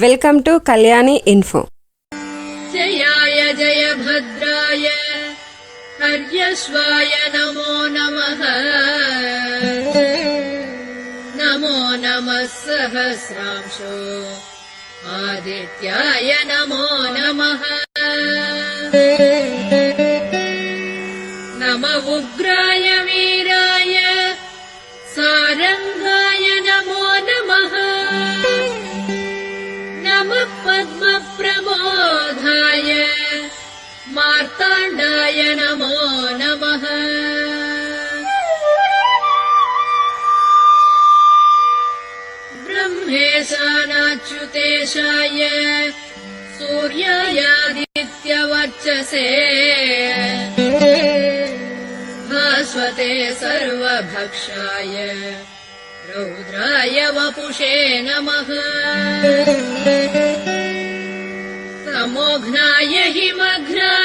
Welcome two कल्याणी info. जयाय जयभद्राय हर्यश्वाय नमो नमः। नमो नमः सहस्रांशो आदित्याय नमो नमः। नमः उग्राय वीराय सारंगाय नमो नमः। नमः पद्मप्रमोदाय मार्ताण्डाय नमो नमः। ब्रह्मेशानाच्युतेशाय सूर्यायादित्यवर्चसे भास्वते सर्वभक्षाय रौद्राय वपुषे नमः। तमोघ्नाय हिमघ्नाय